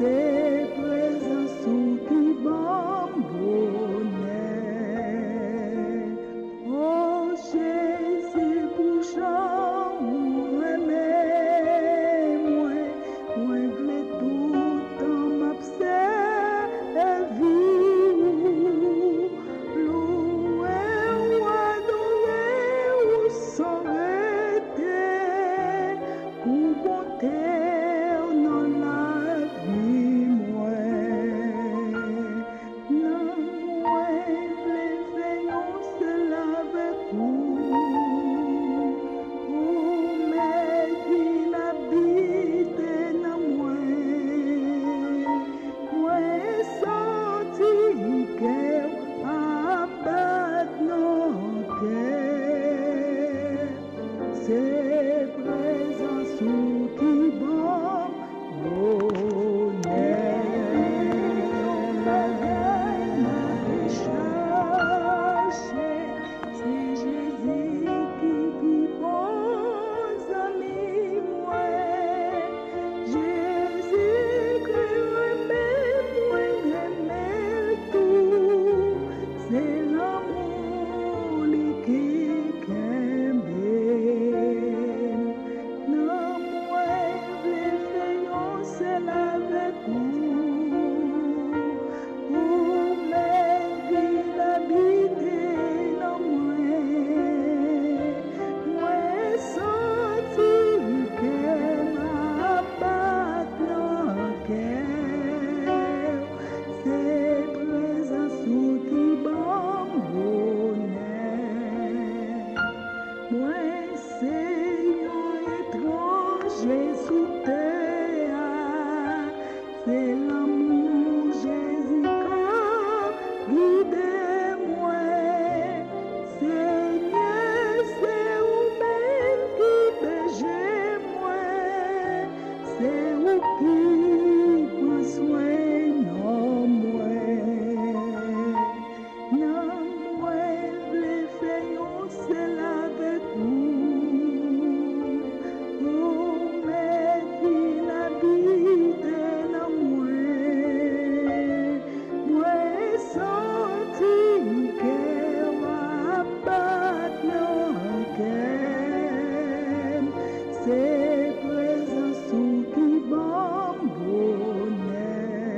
c'est présence qui bonheur. Oh Jésus, bouchant, moi, v'le tout temps m'observer. Louer ou adorer ou s'arrêter pour bonté dans la vie, moi. Non, moi, les veillons, c'est avec vous. Pour m'aider l'habiter dans moi. Moi, sentir qu'elle abatte nos cœurs. C'est présence qui bon c'est Jésus qui bon ami moi. Jésus que remets tout. C'est l'amour qui kembe. Non, moi, les feignons, c'est avec vous. Pour m'aider l'habiter dans moi. Moi, sentir qu'elle m'abatte dans cœur. C'est présence qui bon bonheur. Moi, c'est un étranger sous terre. C'est l'amour Jésus qui guide moi. Seigneur, c'est vous-même qui bergez moi. C'est vous qui prend soin de moi. Non, moi, les feignons, c'est avec vous. Pour m'aider l'habiter dans moi. Moi, sentir qu'elle abatte nos cœurs. C'est présence qui bon bonheur.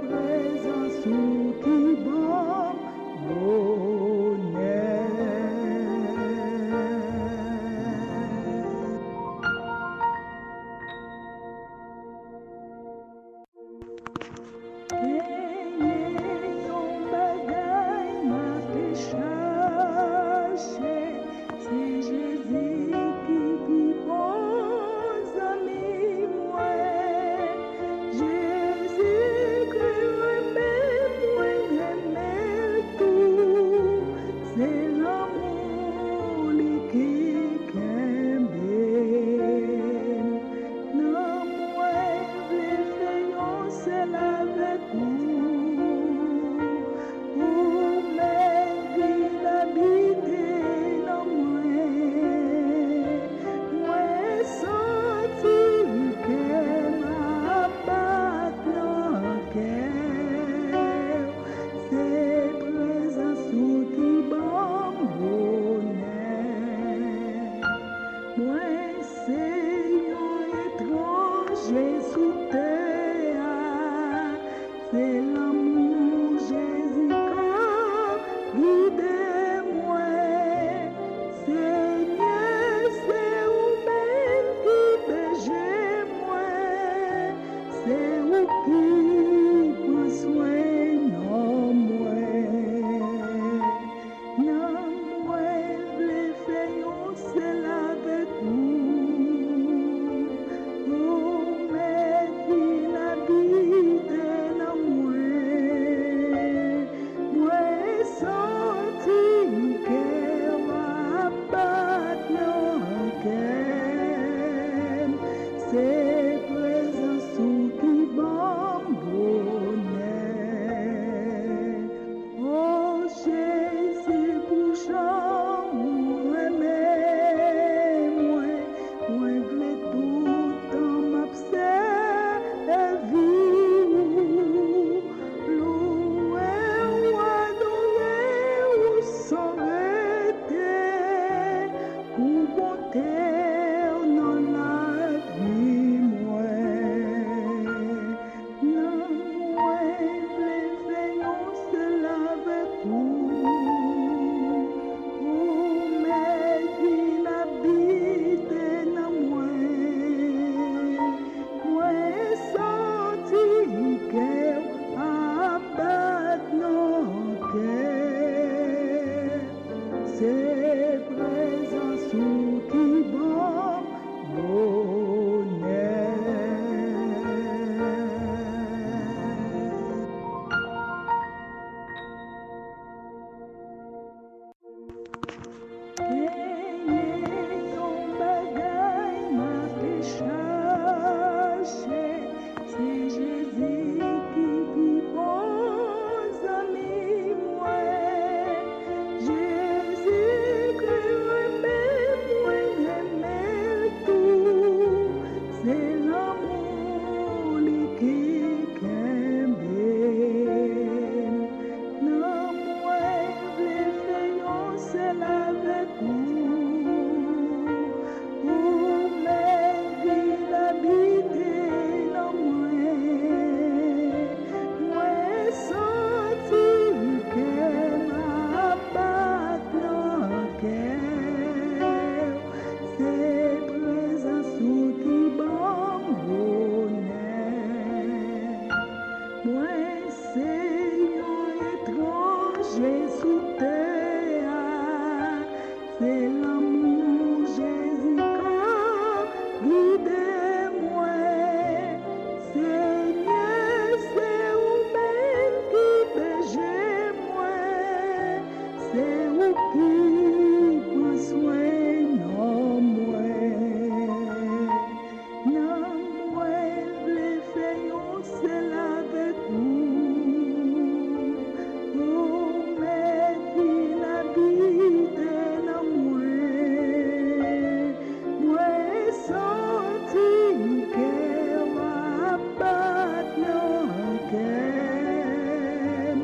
présence qui bon bonheur. Yon bagay m'a fait chercher, c'est Jésus qui bon ami moi. Jésus que remède tout, c'est l'amour qui kembe. Non moi les fayons c'est avec vous, pour m'aider d'habiter dans moi senti que ma patte dans cœur, c'est présence qui bon bonheur. Moi c'est un étranger sous terre, c'est l'amour Jésus qui guide moi. Seigneur, c'est vous-même qui bergez moi, c'est vous qui prend soin de moi. Non, moi, les fayons, c'est avec vous. Oh, mais il habite dans moi. Moi, senti que ma patte dans cœur, c'est présence qui bon bonheur. Oh Jésus, bouchon, moi, moi v'lais tout temps m'observer, louer ou adorer ou s'arrêter, pour bonté dans la vie, moi. Non, moi, les veillons, c'est avec vous. Pour m'aider d'habiter dans moi. Moi, senti que abattre nos cœurs, c'est présence qui bon bonheur. Yon bagay m'a fait chercher, c'est Jésus qui bon ami moi. Jésus que remède tout, c'est l'amour qui kembe. Non moi les fayons c'est avec vous, pour m'aider d'habiter dans moi senti que ma patte dans cœur, c'est présence qui bon bonheur. Moi c'est un étranger sous terre, c'est l'amour Jésus qui guide moi. Seigneur, c'est vous-même qui bergez moi, c'est vous qui prend soin de moi. Non, moi, les fayons, c'est avec vous. Oh, mais il habite dans moi. Moi, senti que ma patte dans cœur,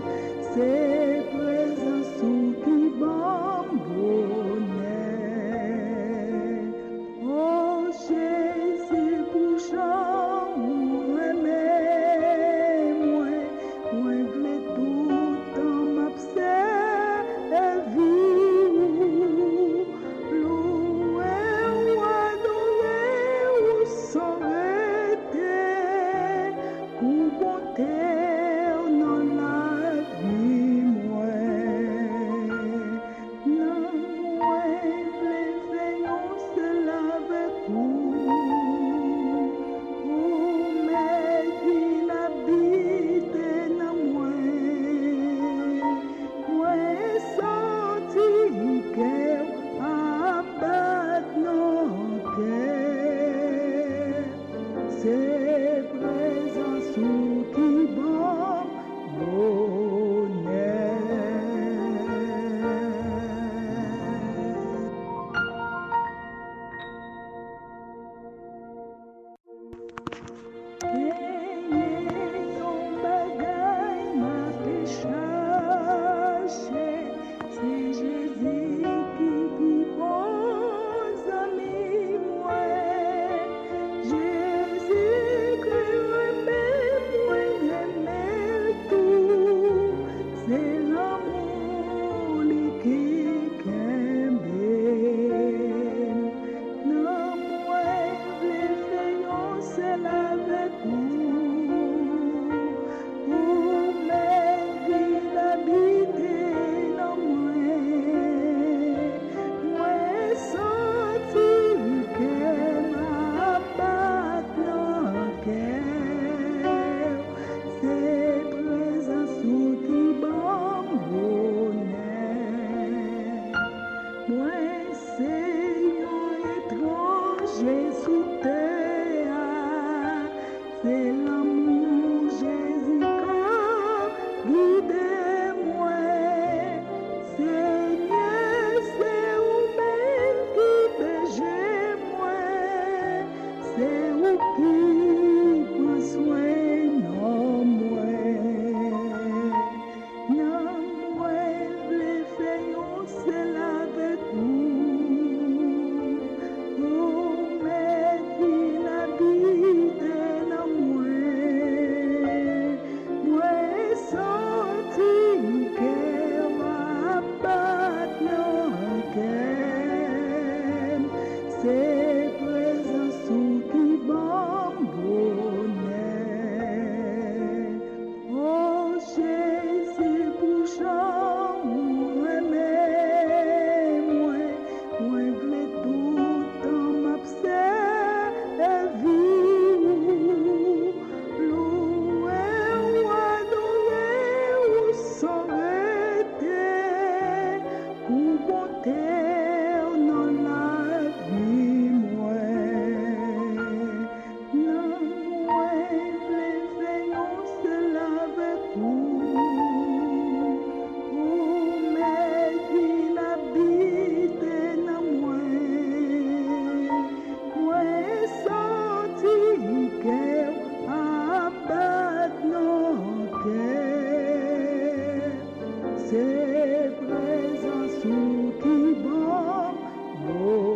c'est présence qui bon bonheur. Oh Jésus, bouchon, moi, c'est présence qui bon bonheur.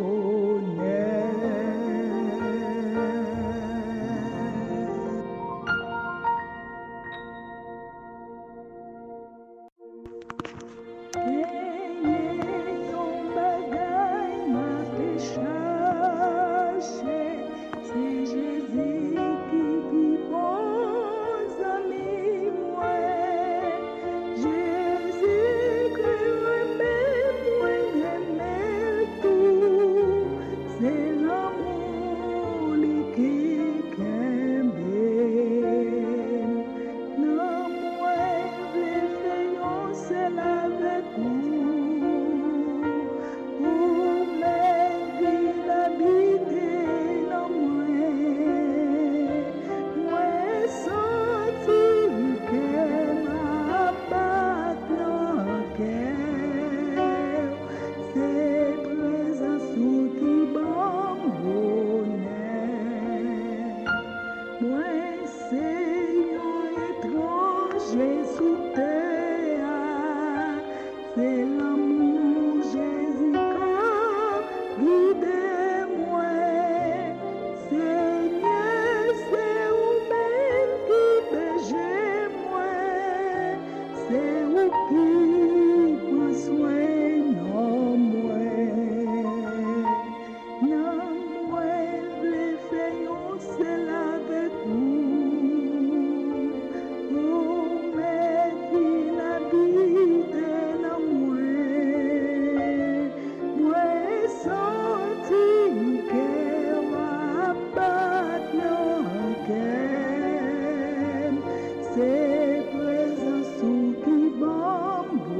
C'est présence qui bon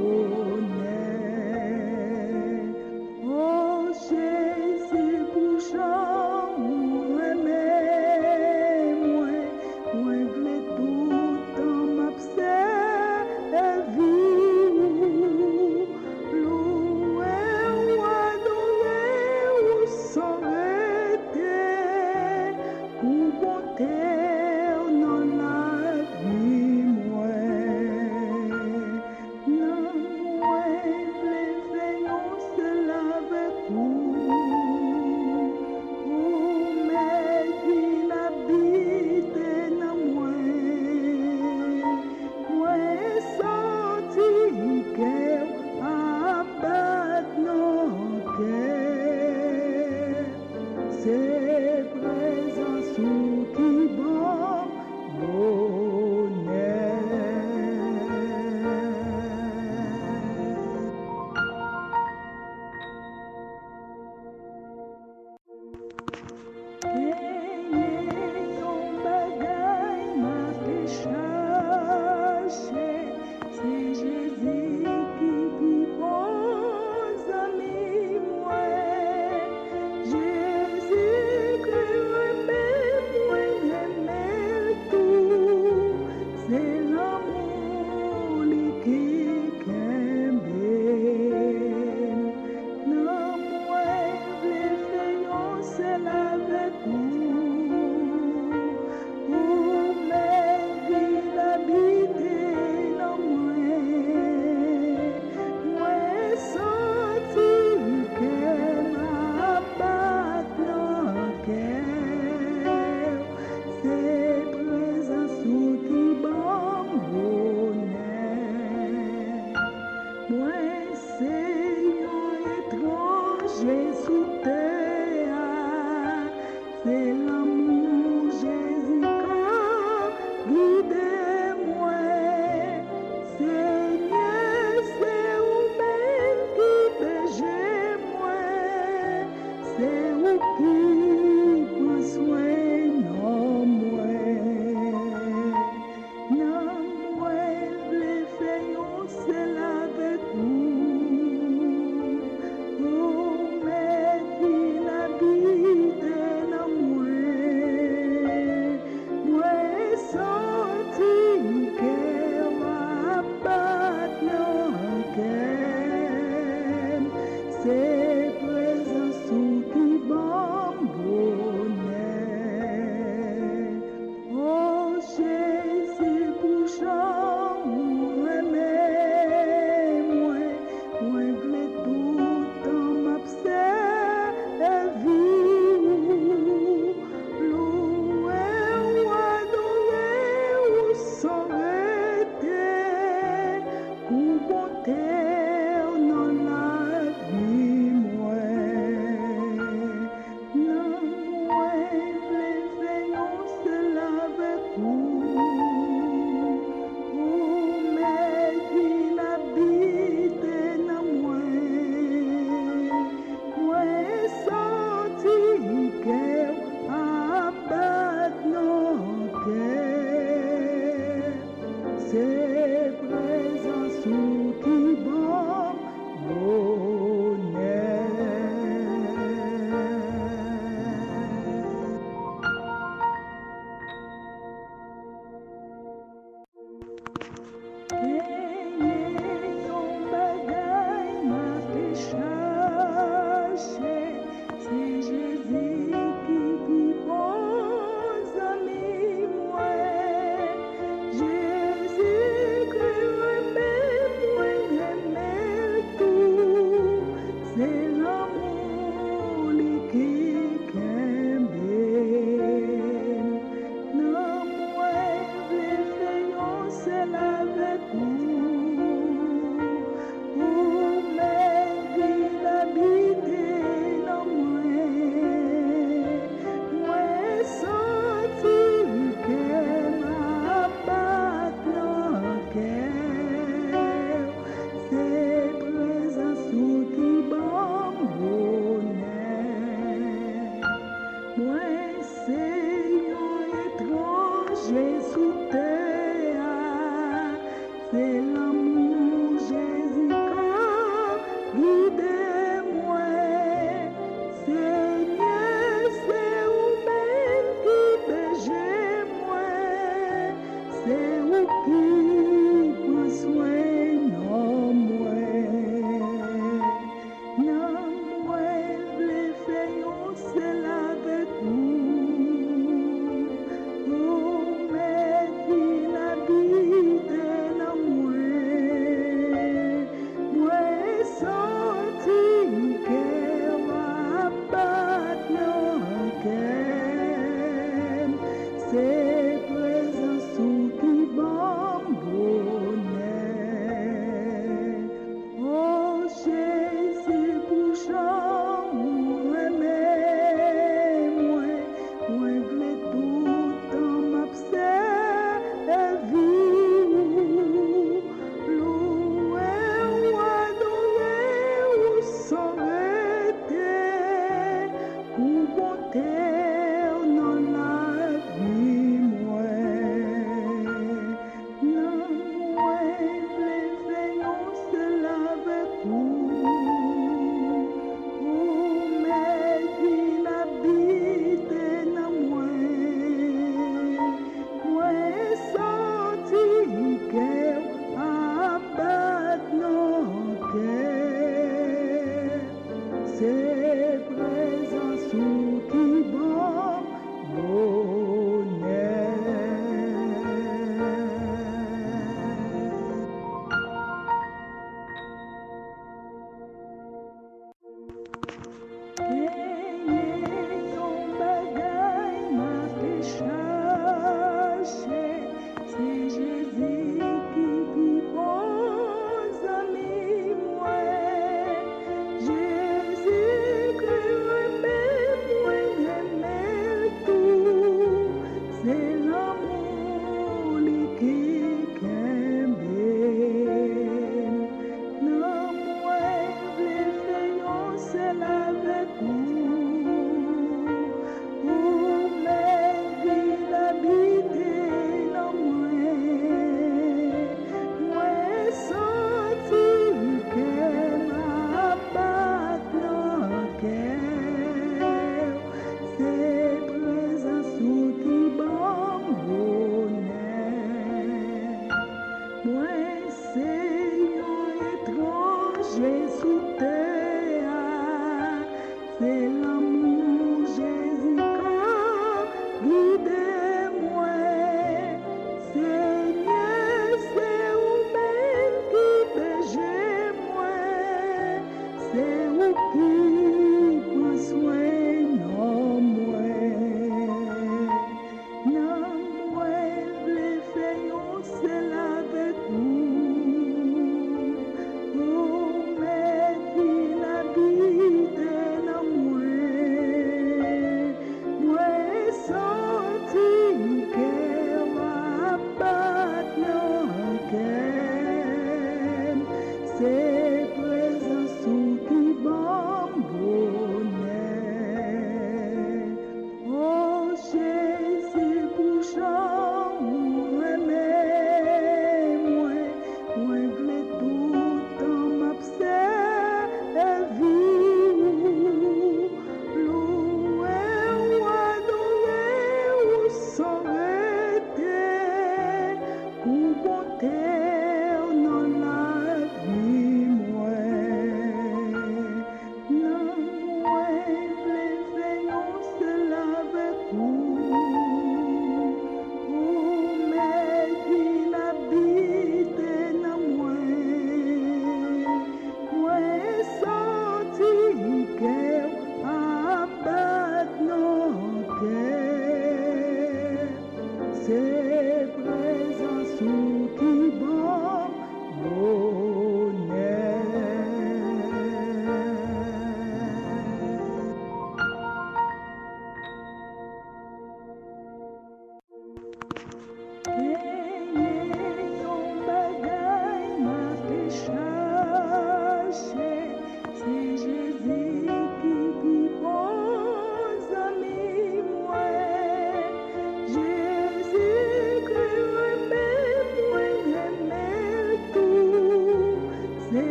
présence qui bon bonheur. Jésus,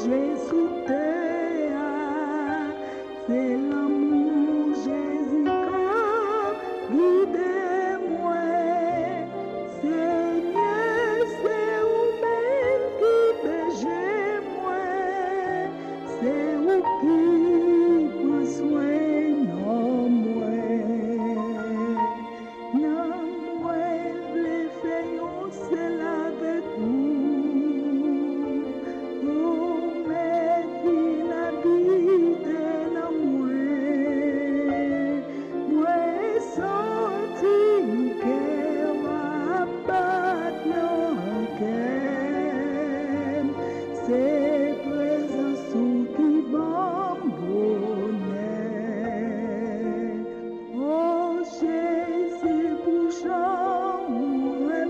Jésus te a, c'est l'amour Jésus qui guide moi. Seigneur, c'est vous-même qui bergez moi, c'est vous qui prend soin de moi. Non, moi, les faisons c'est avec vous. Oh, mais il habite en moi. Moi, senti que va battre le cœur. C'est présence qui va bonheur. Oh Jésus, bouchon, moi,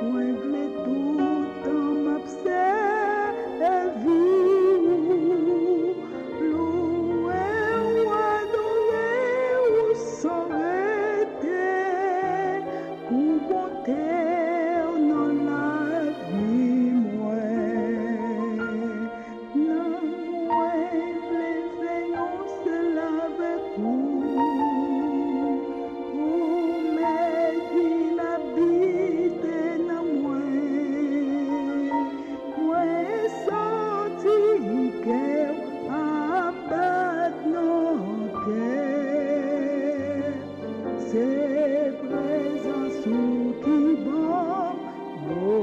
moi, v'lais tout temps m'observer. Louer ou adorer ou s'arrêter pour bonté dans la vie, moi. Non, moi, les veillons c'est avec vous. Oh, mais il habite en moi. Moi, senti que abattre nos cœurs. C'est présence qui bon bonheur.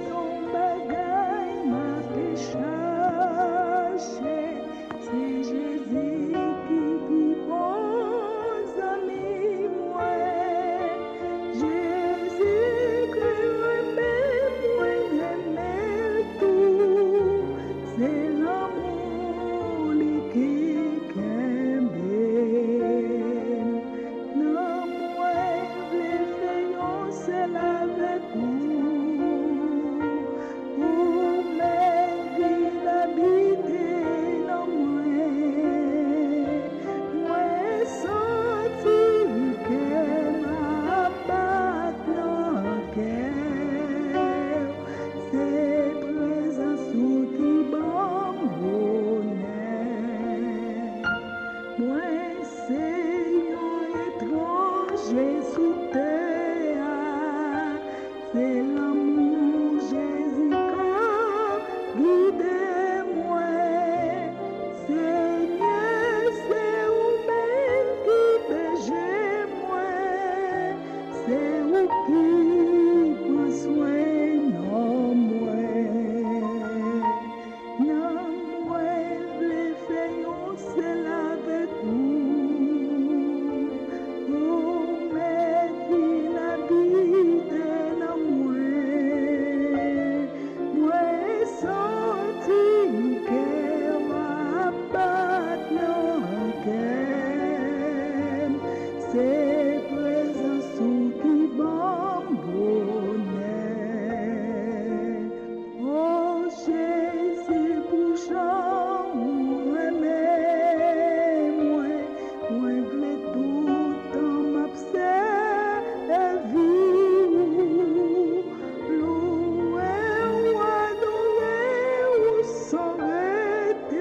Son bagaille m'a fait chercher, c'est Jésus qui pose amis moi. Jésus que remets tout, c'est l'amour qui kembe. Non, moi, les faisons c'est avec vous. Oh, mais il habite en moi. Moi, senti que ma batte le cœur. C'est présence qui bon bonheur. Moi, Seigneur étranger sous terre, c'est l'amour Jésus qui guide moi. Seigneur, c'est vous-même qui bergez moi, c'est vous qui prend soin de moi. Non, moi, les faisons c'est avec vous. Oh, mais il habite en moi. Moi, senti que va battre le cœur. C'est présence qui bon bonheur. Oh Jésus, bouchon, moi, v'lais tout temps m'observer. Louer ou adorer ou s'arrêter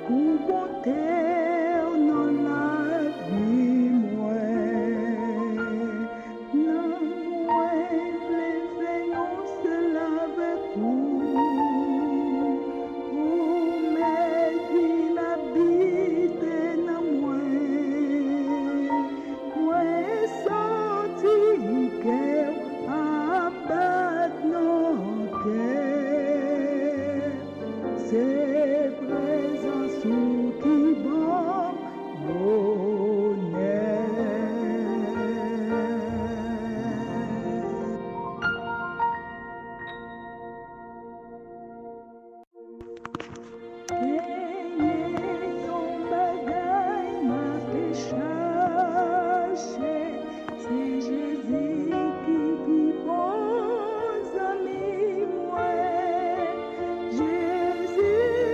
pour bonté dans la vie, moi. Non, moi, les veillons c'est avec vous. Oh, mais il habite en moi. Moi, senti que abattre nos cœurs. C'est présence qui bon bonheur. Son bagaille m'a fait chercher, c'est Jésus qui pose amis moi. Jésus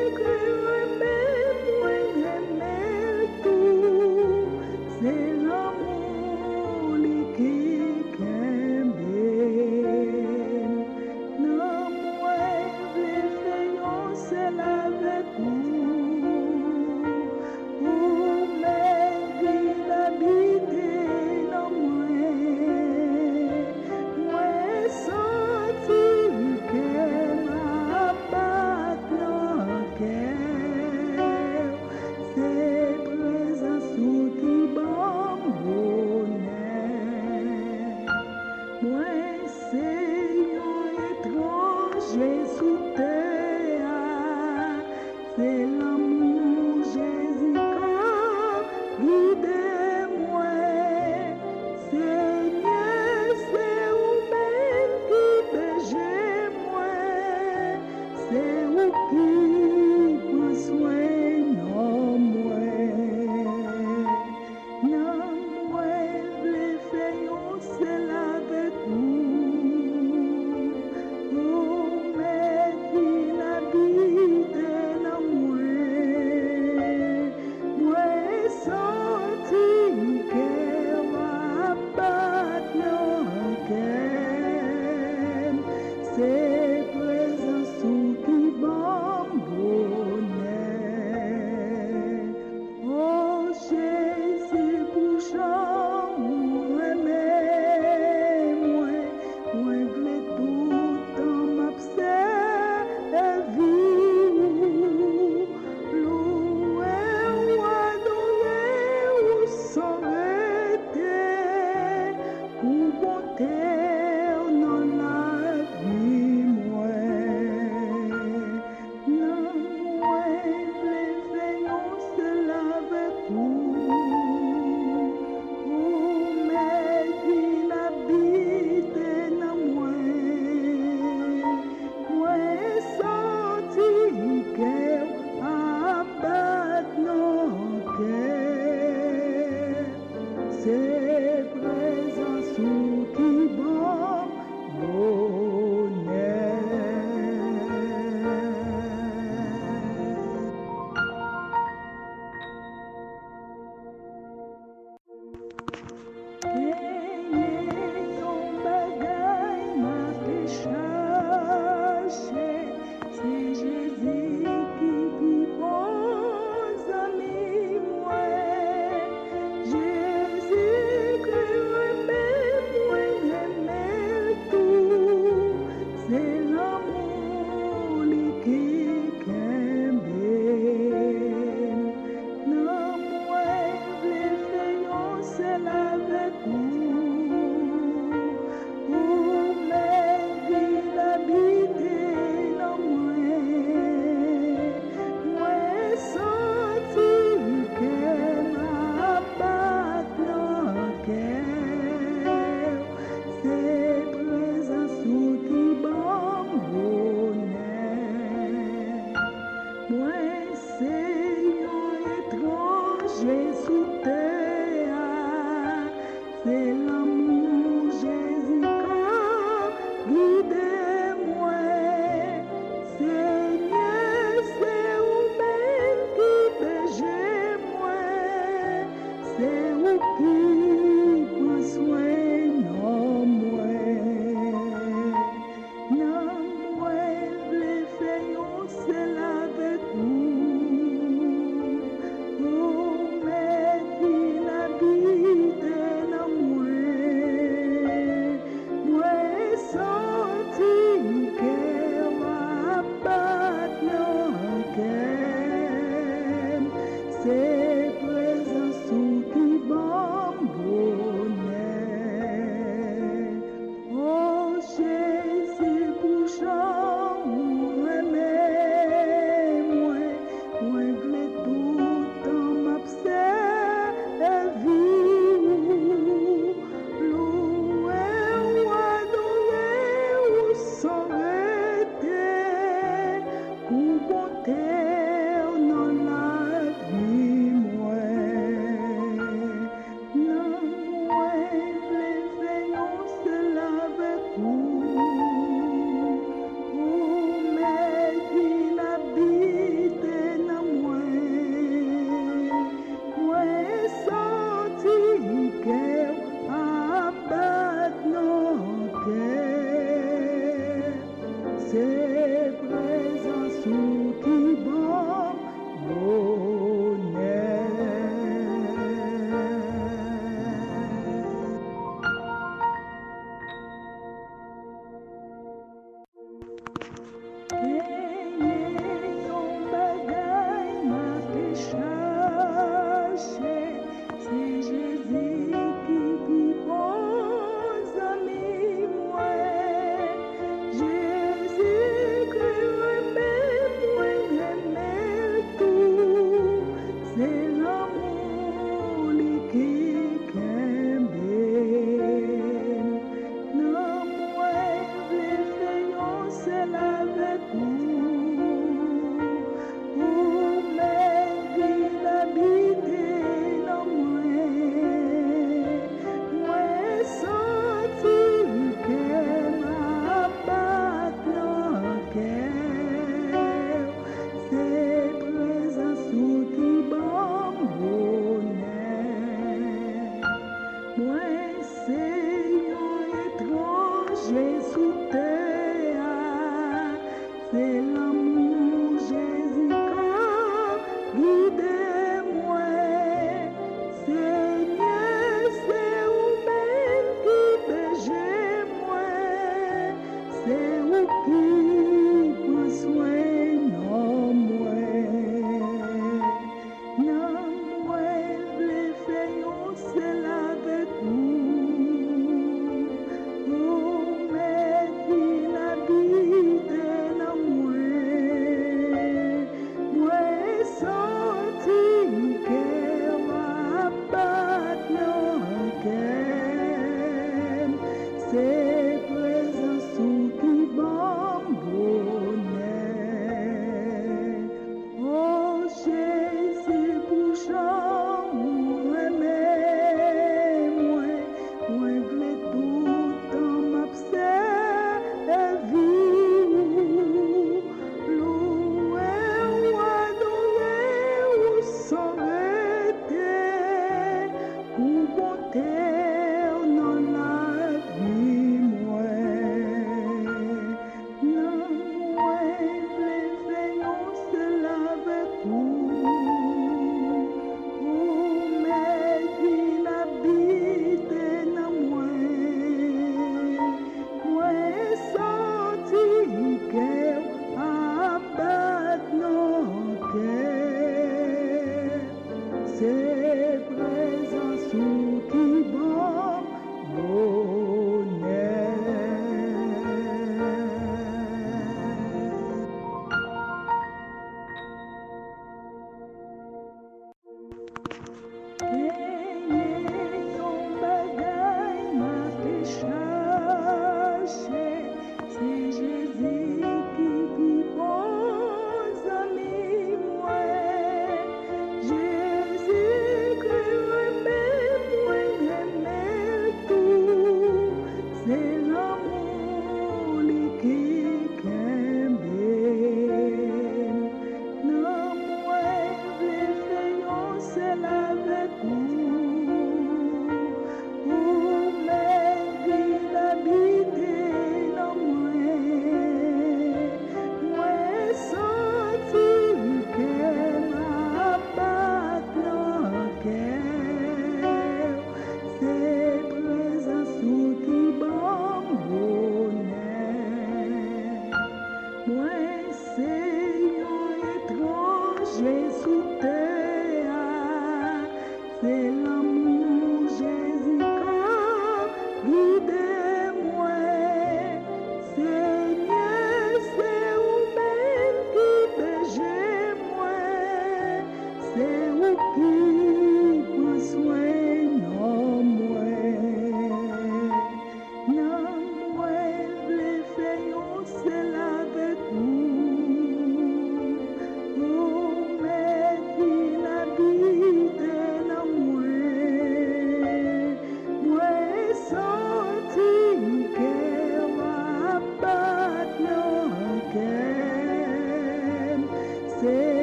c'est